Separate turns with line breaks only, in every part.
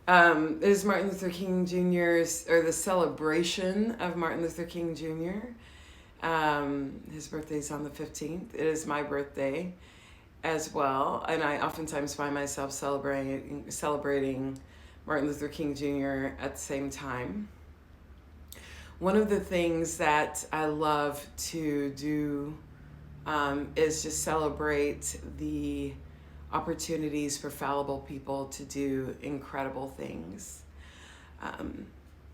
It is Martin Luther King Jr.'s, or the celebration of Martin Luther King Jr. His birthday's on the 15th. It is my birthday as well, and I oftentimes find myself celebrating Martin Luther King Jr. at the same time. One of the things that I love to do is just celebrate the opportunities for fallible people to do incredible things.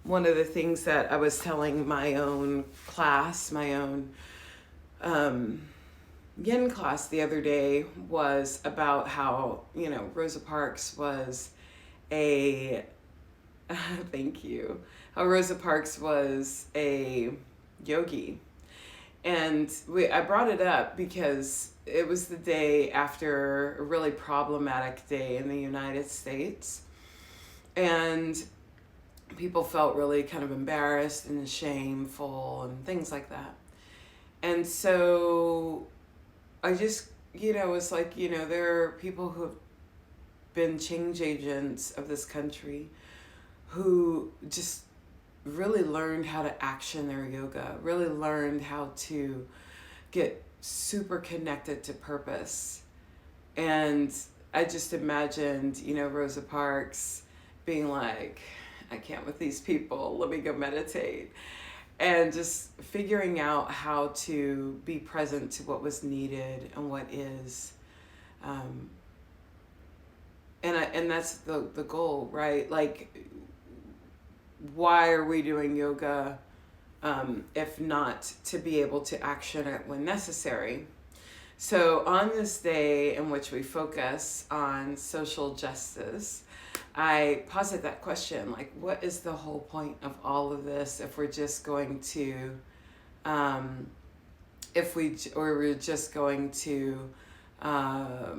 One of the things that I was telling my own class, my own yin class the other day, was about how, Rosa Parks was a, thank you, how Rosa Parks was a yogi. And I brought it up because it was the day after a really problematic day in the United States. And people felt really kind of embarrassed and shameful and things like that. And so I just, was like, there are people who have been change agents of this country who just really learned how to action their yoga, really learned how to get super connected to purpose. And I just imagined, Rosa Parks being like, I can't with these people, let me go meditate. And just figuring out how to be present to what was needed and what is. And that's the goal, right? Like, why are we doing yoga if not to be able to action it when necessary? So on this day in which we focus on social justice, I posit that question, like, what is the whole point of all of this if we're just going to, we're just going to, I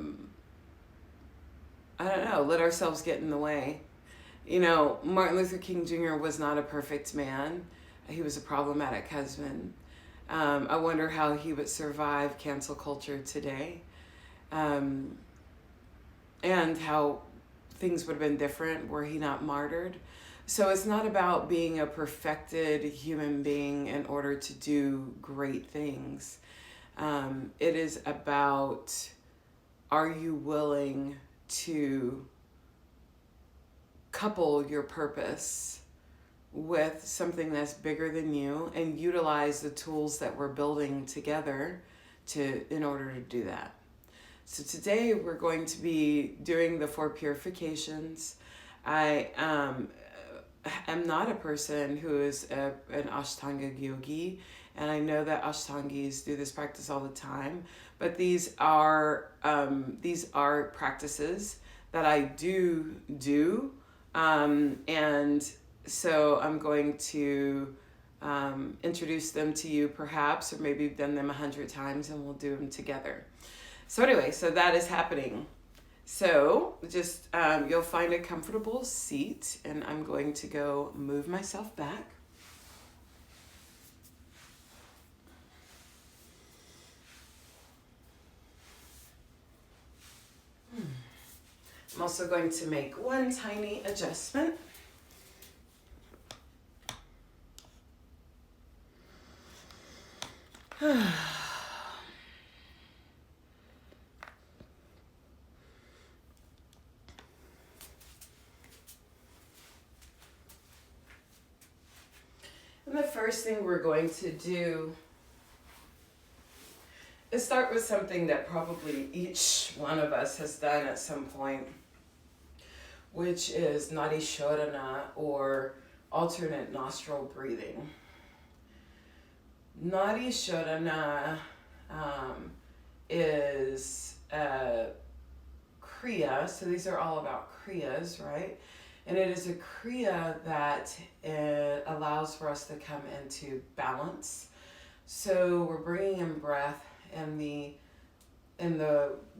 don't know, let ourselves get in the way. Martin Luther King Jr. was not a perfect man. He was a problematic husband. I wonder how he would survive cancel culture today, and how things would have been different were he not martyred. So it's not about being a perfected human being in order to do great things. It is about, are you willing to couple your purpose with something that's bigger than you and utilize the tools that we're building together in order to do that. So today we're going to be doing the 4 purifications. I am not a person who is an Ashtanga yogi, and I know that Ashtangis do this practice all the time, but these are practices that I do, and so I'm going to introduce them to you perhaps, or maybe you've done them 100 times and we'll do them together. So anyway, so that is happening. So just, you'll find a comfortable seat, and I'm going to go move myself back. I'm also going to make one tiny adjustment. And the first thing we're going to do is start with something that probably each one of us has done at some point, which is Nadi Shodhana, or alternate nostril breathing. Nadi Shodhana is a Kriya, so these are all about Kriyas, right? And it is a Kriya that allows for us to come into balance. So we're bringing in breath in the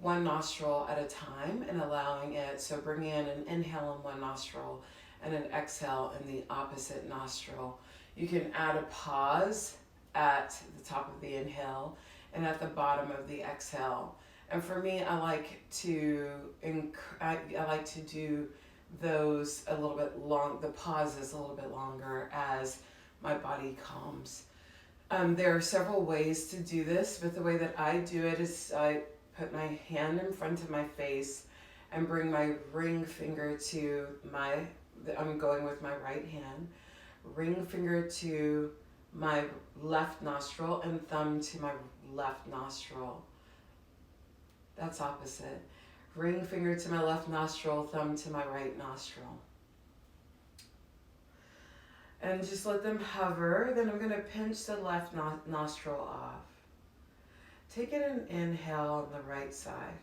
one nostril at a time and allowing it. So bring in an inhale in one nostril and an exhale in the opposite nostril. You can add a pause at the top of the inhale and at the bottom of the exhale. And for me, I like to do those a little bit long, the pauses a little bit longer as my body calms. There are several ways to do this, but the way that I do it is I put my hand in front of my face and bring my ring finger to I'm going with my right hand, ring finger to my left nostril and thumb to my left nostril. That's opposite. Ring finger to my left nostril, thumb to my right nostril. And just let them hover. Then I'm going to pinch the left nostril off. Take it an inhale on the right side.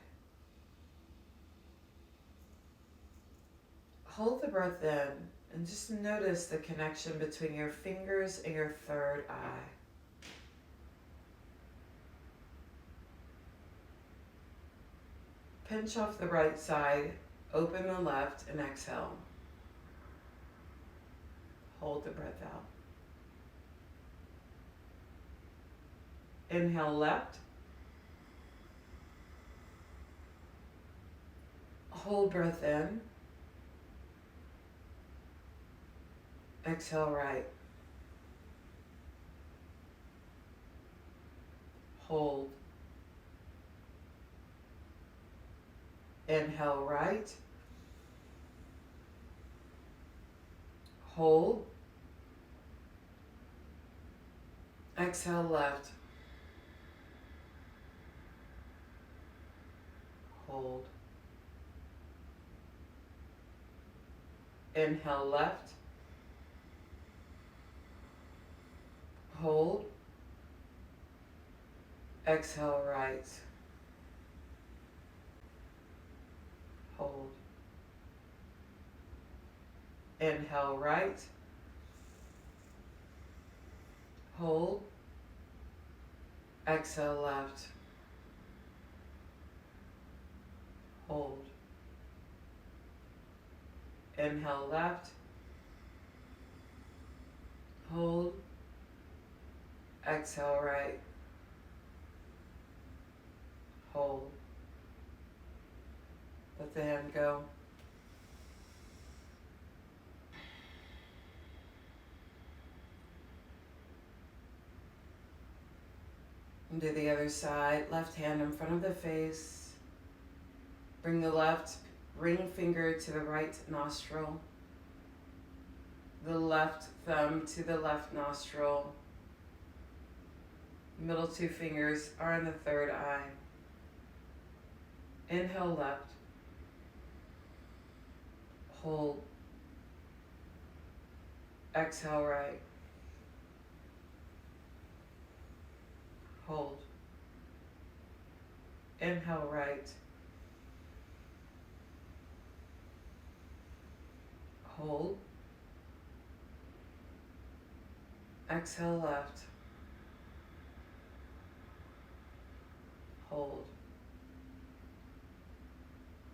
Hold the breath in and just notice the connection between your fingers and your third eye. Pinch off the right side, open the left, and exhale. Hold the breath out. Inhale left. Hold breath in. Exhale right. Hold. Inhale right. Hold. Exhale left. Hold. Inhale left. Hold. Exhale right. Hold. Inhale right. Hold. Exhale left. Hold. Inhale left. Hold. Exhale right. Hold. Let the hand go. And do the other side. Left hand in front of the face. Bring the left ring finger to the right nostril. The left thumb to the left nostril. Middle two fingers are in the third eye. Inhale left. Hold. Exhale right. Hold. Inhale right. Hold. Exhale left. Hold.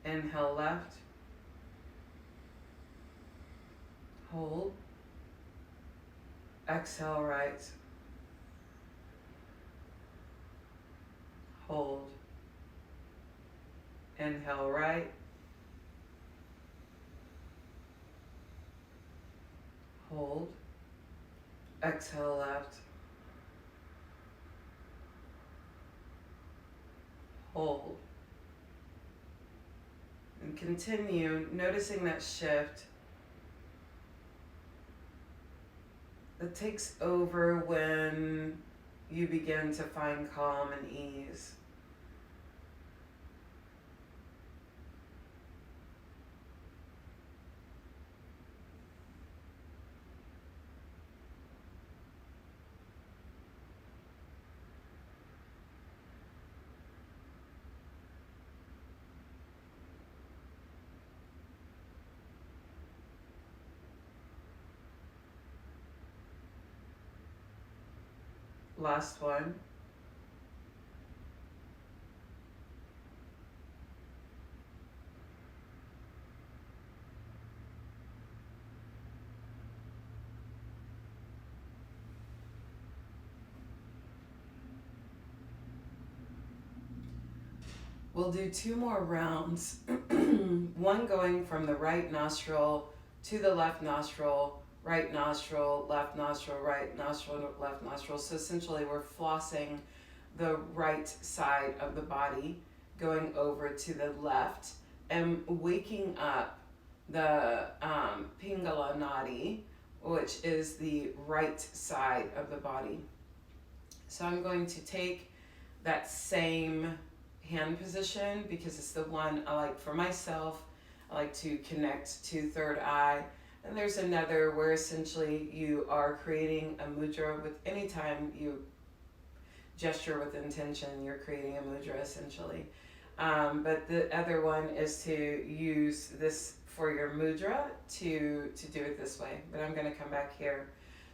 Inhale left. Hold. Exhale right. Hold. Inhale right. Hold. Exhale left. Hold. And continue noticing that shift that takes over when you begin to find calm and ease. Last one. We'll do 2 more rounds. one going from the right nostril to the left nostril, right nostril, left nostril, right nostril, left nostril. So essentially we're flossing the right side of the body, going over to the left and waking up the Pingala Nadi, which is the right side of the body. So I'm going to take that same hand position because it's the one I like for myself. I like to connect to third eye. And there's another where essentially you are creating a mudra with any time you gesture with intention, you're creating a mudra essentially. But the other one is to use this for your mudra to do it this way. But I'm going to come back here.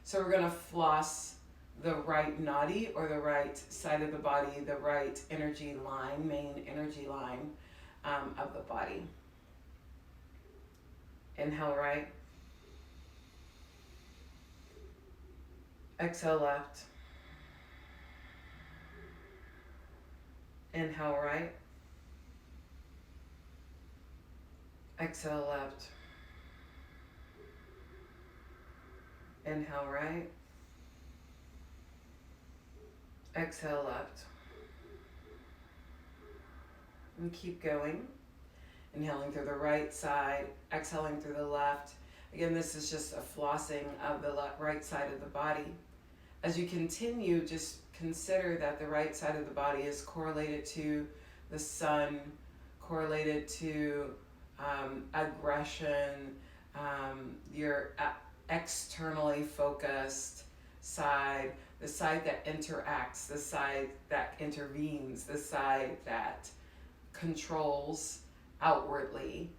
So we're going to floss the right nadi, or the right side of the body, the right energy line, main energy line of the body. Inhale right. Exhale left. Inhale right. Exhale left. Inhale right. Exhale left. And keep going. Inhaling through the right side, exhaling through the left. Again, this is just a flossing of the right side of the body. As you continue, just consider that the right side of the body is correlated to the sun, correlated to aggression, your externally focused side, the side that interacts, the side that intervenes, the side that controls outwardly,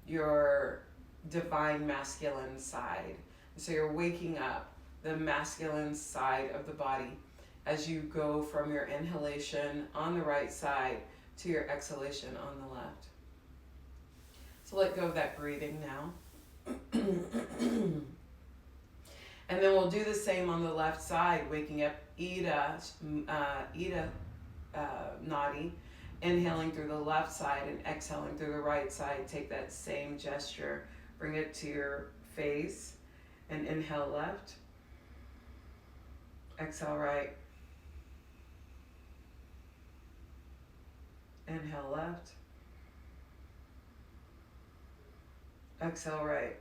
your divine masculine side. So you're waking up the masculine side of the body as you go from your inhalation on the right side to your exhalation on the left. So let go of that breathing now. And then we'll do the same on the left side, waking up Ida Nadi, inhaling through the left side and exhaling through the right side. Take that same gesture, bring it to your face, and inhale left, exhale right, inhale left, exhale right,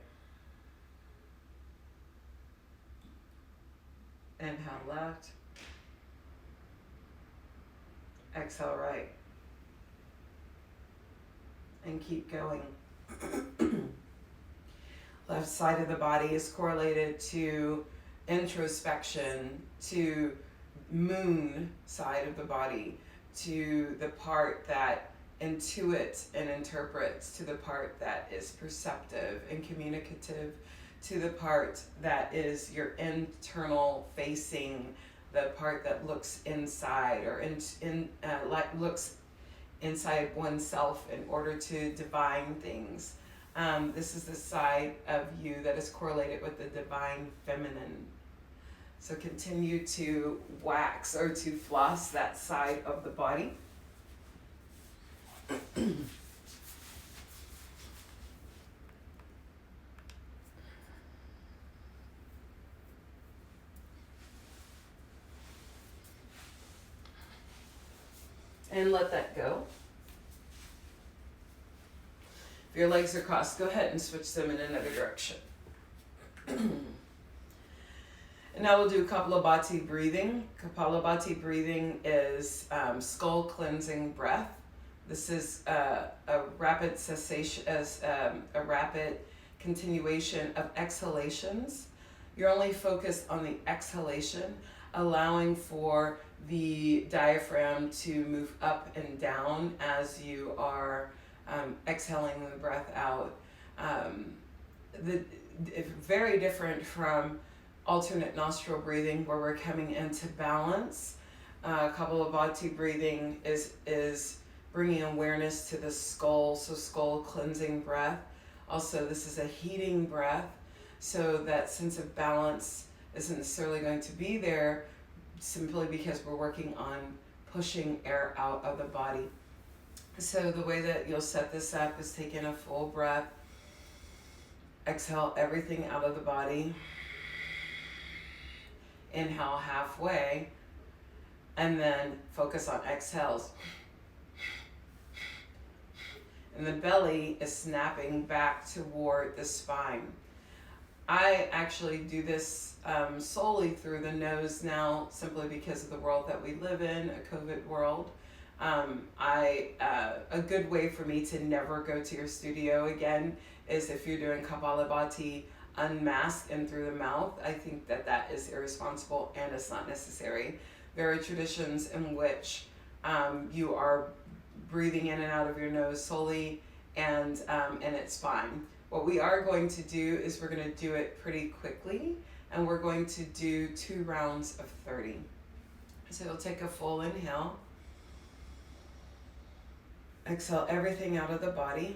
inhale left, exhale right, and keep going. Left side of the body is correlated to introspection, to moon side of the body, to the part that intuits and interprets, to the part that is perceptive and communicative, to the part that is your internal facing, the part that looks inside or looks inside oneself in order to divine things. This is the side of you that is correlated with the divine feminine. So continue to wax or to floss that side of the body. And let that go. If your legs are crossed, go ahead and switch them in another direction. And now we'll do Kapalabhati breathing. Kapalabhati breathing is skull cleansing breath. This is a rapid cessation, a rapid continuation of exhalations. You're only focused on the exhalation, allowing for the diaphragm to move up and down as you are exhaling the breath out. Very different from alternate nostril breathing, where we're coming into balance. Kapalabhati breathing is bringing awareness to the skull, so skull cleansing breath. Also, this is a heating breath, so that sense of balance isn't necessarily going to be there simply because we're working on pushing air out of the body. So the way that you'll set this up is take in a full breath, exhale everything out of the body, inhale halfway, and then focus on exhales. And the belly is snapping back toward the spine. I actually do this solely through the nose now, simply because of the world that we live in, a COVID world. A good way for me to never go to your studio again is if you're doing Kapalabhati unmasked and through the mouth. I think that that is irresponsible and it's not necessary. There are traditions in which you are breathing in and out of your nose solely, and it's fine. What we are going to do is we're going to do it pretty quickly, and we're going to do 2 rounds of 30. So you'll take a full inhale, exhale everything out of the body,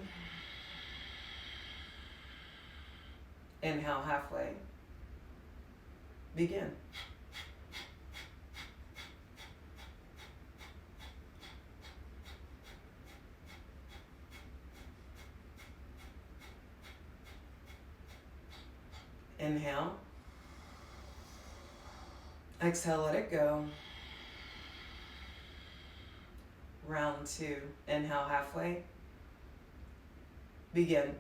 inhale halfway, begin. Inhale. Exhale, let it go. Round 2. Inhale halfway. Begin.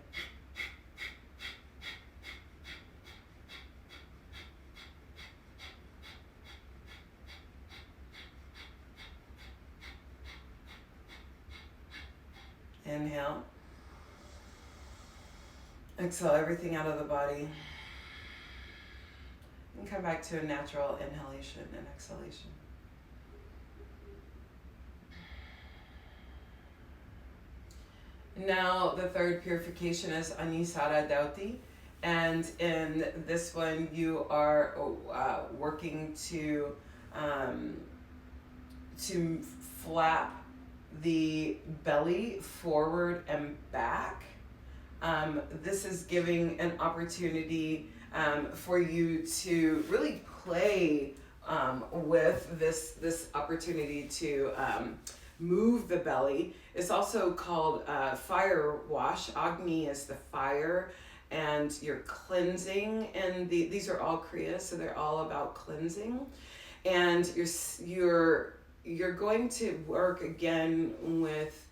Inhale. Exhale everything out of the body. And come back to a natural inhalation and exhalation. Now the third purification is Agnisara Dhauti, and in this one you are working to flap the belly forward and back. This is giving an opportunity for you to really play with this opportunity to move the belly. It's also called fire wash. Agni is the fire, and you're cleansing. And these are all Kriyas, so they're all about cleansing. And you're going to work again with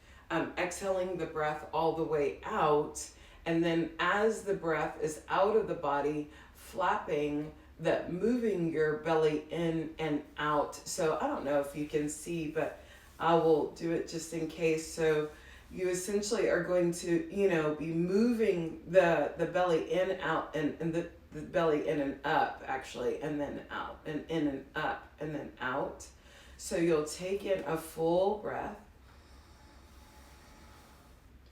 exhaling the breath all the way out. And then as the breath is out of the body, flapping, moving your belly in and out. So I don't know if you can see, but I will do it just in case. So you essentially are going to, be moving the belly in and out, and the belly in and up actually, and then out, and in and up, and then out. So you'll take in a full breath.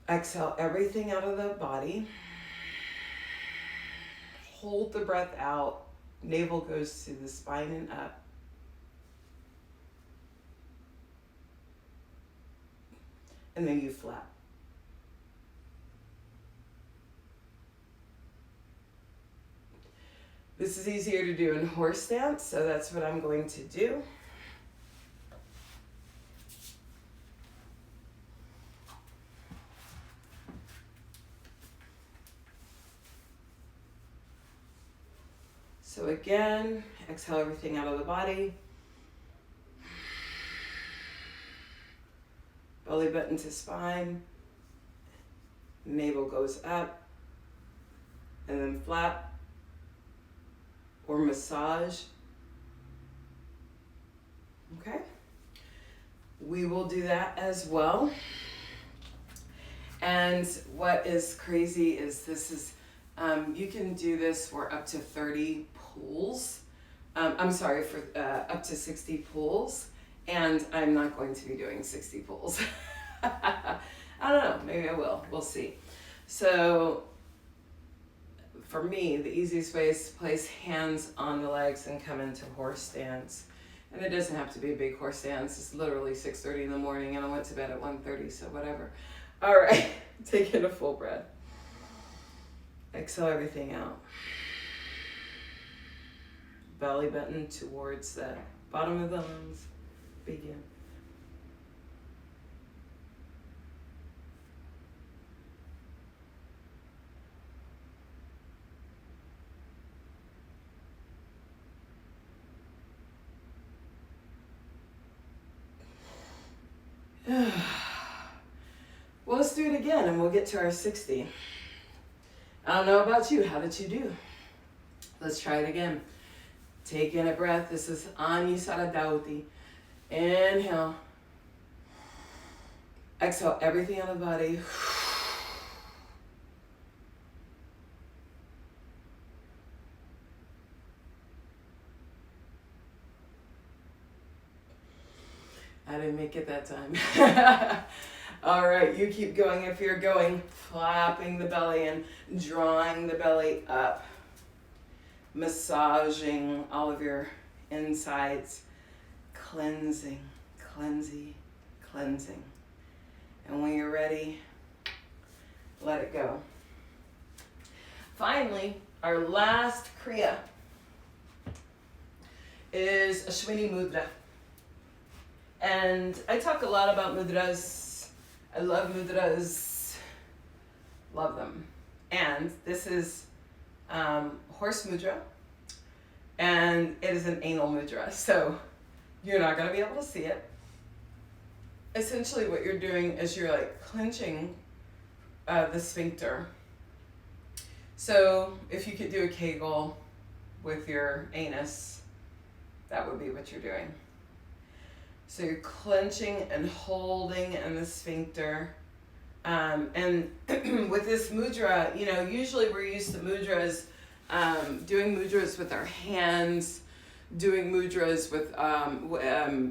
Exhale everything out of the body. Hold the breath out. Navel goes to the spine and up. And then you flap. This is easier to do in horse stance, so that's what I'm going to do. So again, exhale everything out of the body. Belly button to spine. Navel goes up. And then flap or massage. Okay. We will do that as well. And what is crazy is this is, you can do this for up to 30 pulls. For up to 60 pulls. And I'm not going to be doing 60 pulls. I don't know, maybe I will. We'll see. So for me, the easiest way is to place hands on the legs and come into horse stance. And it doesn't have to be a big horse stance. It's literally 6:30 in the morning and I went to bed at 1:30, so whatever. All right, take in a full breath. Exhale everything out. Belly button towards the bottom of the lungs. Begin. Well, let's do it again and we'll get to our 60. I don't know about you. How did you do? Let's try it again. Take in a breath. This is Agnisara Dhauti. Inhale. Exhale everything out of the body. I didn't make it that time. All right, you keep going if you're going. Flapping the belly and drawing the belly up. Massaging all of your insides. Cleansing, cleansing, cleansing. And when you're ready, let it go. Finally, our last Kriya is Ashvini Mudra. And I talk a lot about mudras. I love mudras. Love them. And this is horse mudra. And it is an anal mudra. So you're not going to be able to see it. Essentially what you're doing is you're like clenching the sphincter. So if you could do a Kegel with your anus, that would be what you're doing. So you're clenching and holding in the sphincter. And with this mudra, you know, usually we're used to mudras, doing mudras with our hands, doing mudras with,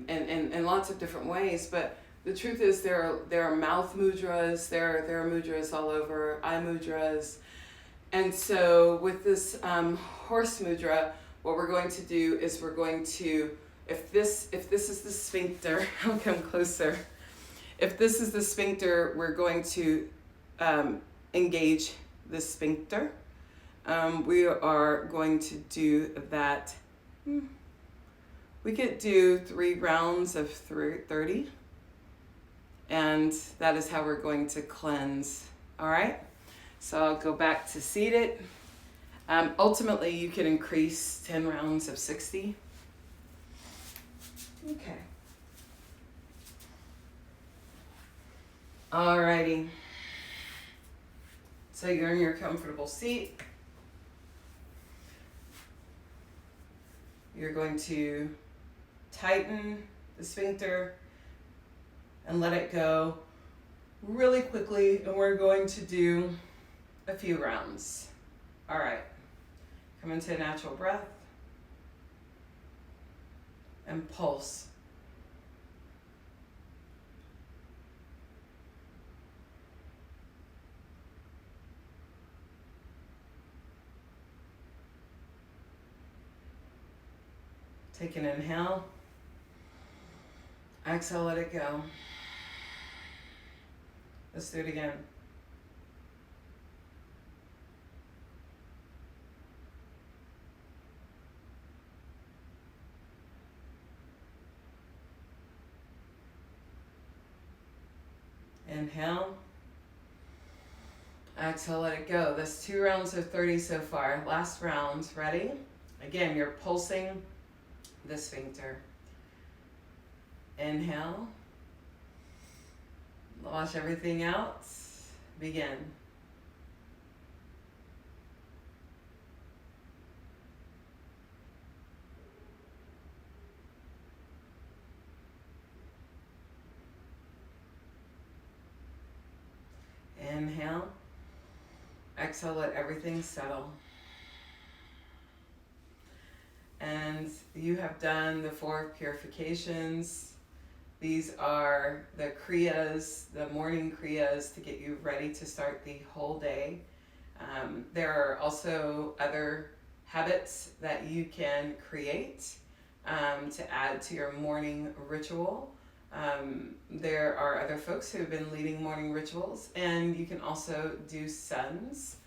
in lots of different ways. But the truth is there are mouth mudras, there are mudras all over, eye mudras. And so with this horse mudra, what we're going to do is we're going to, if this is the sphincter, I'll come closer. If this is the sphincter, we're going to engage the sphincter. We are going to do that. We could do 3 rounds of 30. And that is how we're going to cleanse. All right. So I'll go back to seated. Ultimately, you can increase 10 rounds of 60. Okay. Alrighty. So you're in your comfortable seat. You're going to tighten the sphincter and let it go really quickly, and we're going to do a few rounds. All right. Come into a natural breath and pulse. Take an inhale. Exhale, let it go. Let's do it again. Inhale. Exhale, let it go. That's 2 rounds of 30 so far. Last round, ready? Again, you're pulsing the sphincter. Inhale. Wash everything out. Begin. Inhale. Exhale, let everything settle. And you have done the 4 purifications. These are the Kriyas, the morning Kriyas to get you ready to start the whole day. There are also other habits that you can create to add to your morning ritual. There are other folks who have been leading morning rituals, and you can also do suns.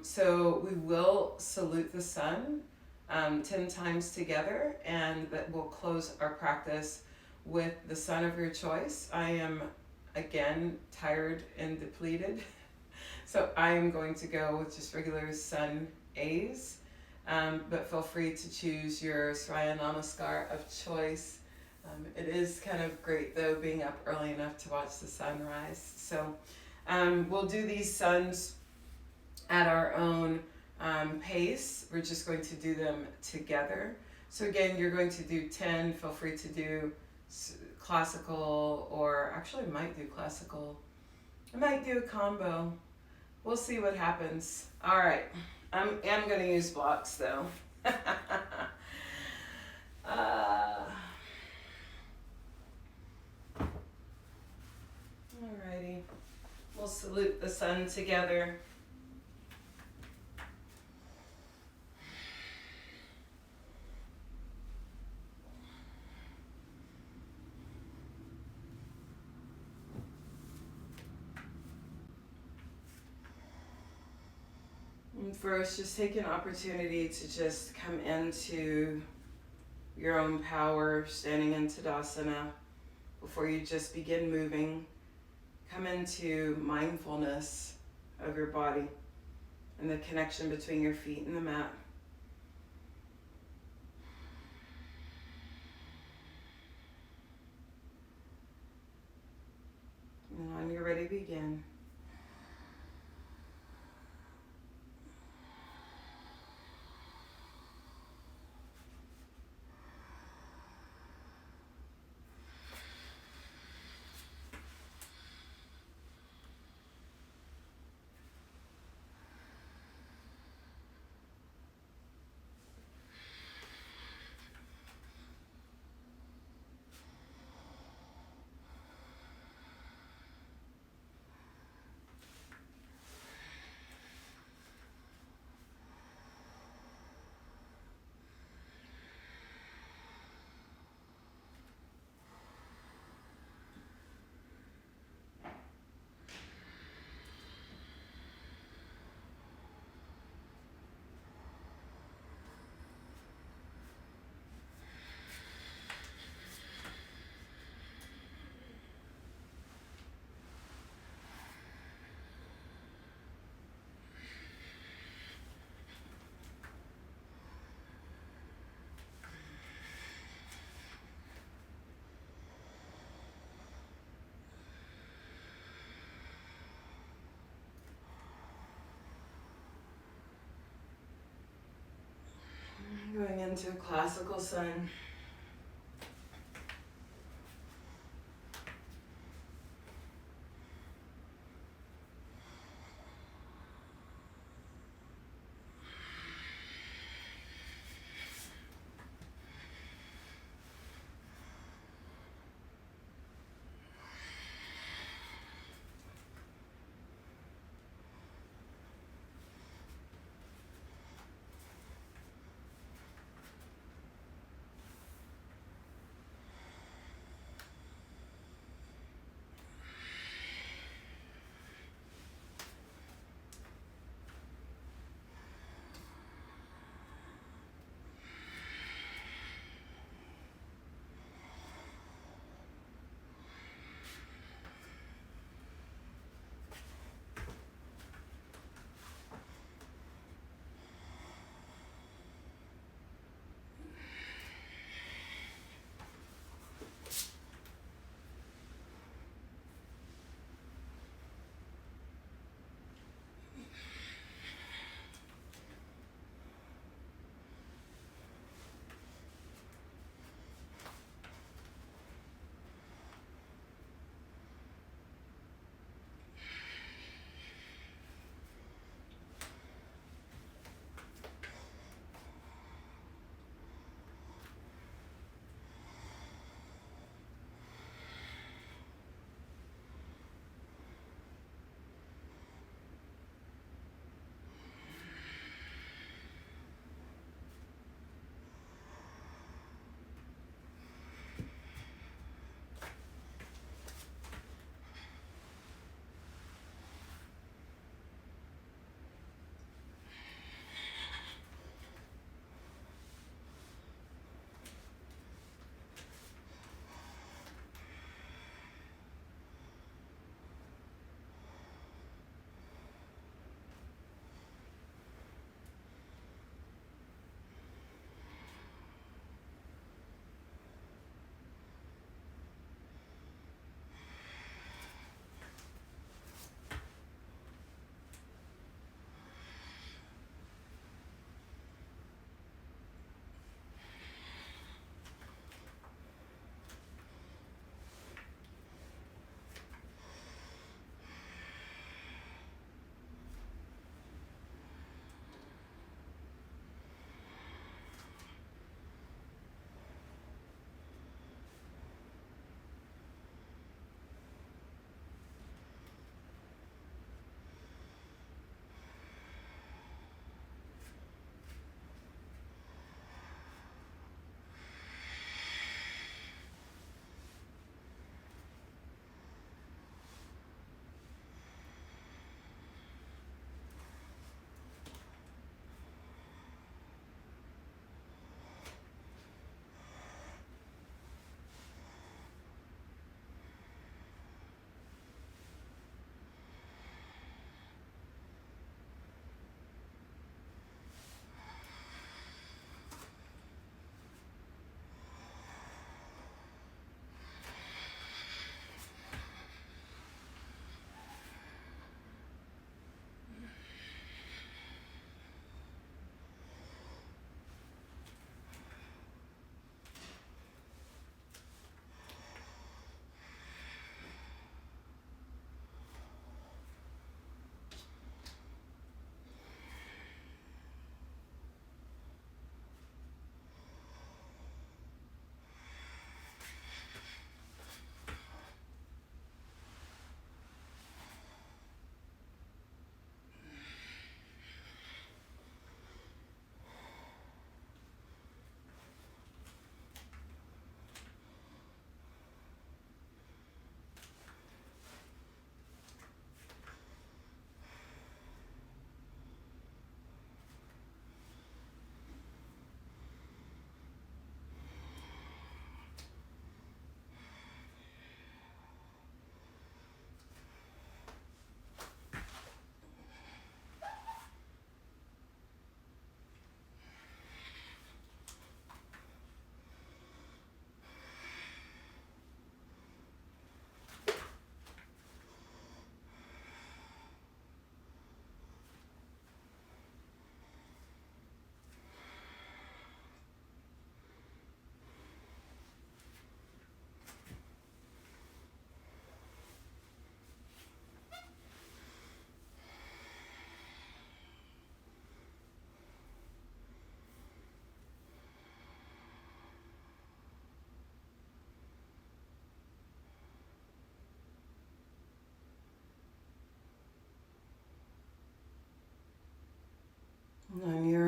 So we will salute the sun 10 times together, and that will close our practice with the sun of your choice. I am, again, tired and depleted, so I am going to go with just regular sun A's, but feel free to choose your Surya Namaskar of choice. It is kind of great though being up early enough to watch the sunrise. So we'll do these suns at our own pace. We're just going to do them together. So again, you're going to do 10. Feel free to do classical, or actually I might do classical. I might do a combo. We'll see what happens. All right. I am going to use blocks though. Alrighty. We'll salute the sun together. And first, just take an opportunity to just come into your own power, standing in Tadasana. Before you just begin moving, come into mindfulness of your body and the connection between your feet and the mat. And when you're ready, begin. Going into a classical sun.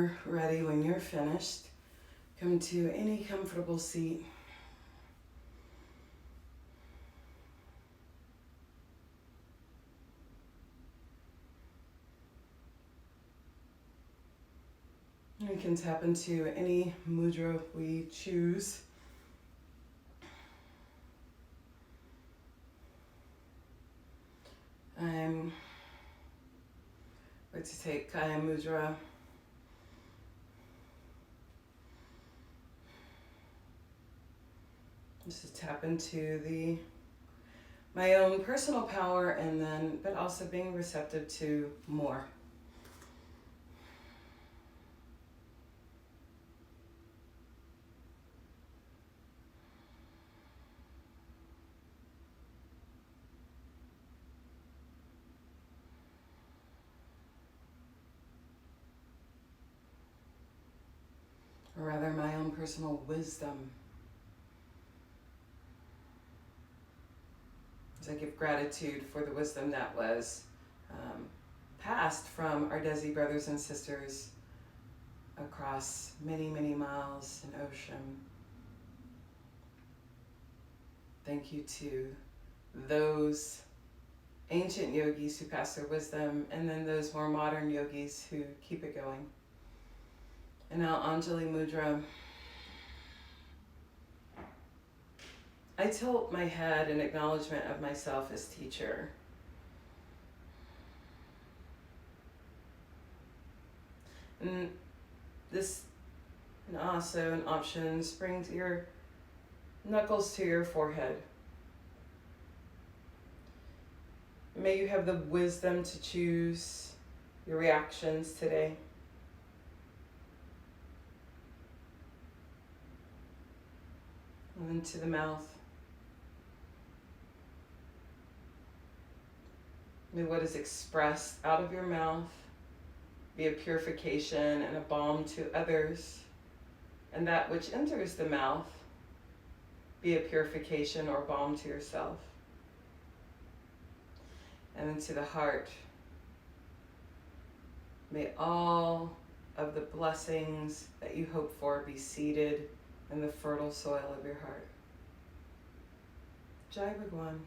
you're ready, when you're finished, come to any comfortable seat. We can tap into any mudra we choose. I'm going to take Kaya Mudra. Just to tap into my own personal power, and then, but also being receptive to more. Or rather, my own personal wisdom. As I give gratitude for the wisdom that was passed from our Desi brothers and sisters across many, many miles and ocean. Thank you to those ancient yogis who passed their wisdom, and then those more modern yogis who keep it going. And now Anjali Mudra. I tilt my head in acknowledgement of myself as teacher. And this, and also an option, bring your knuckles to your forehead. May you have the wisdom to choose your reactions today. And then to the mouth. May what is expressed out of your mouth be a purification and a balm to others, and that which enters the mouth be a purification or balm to yourself. And then to the heart. May all of the blessings that you hope for be seated in the fertile soil of your heart. Jai Bhagwan.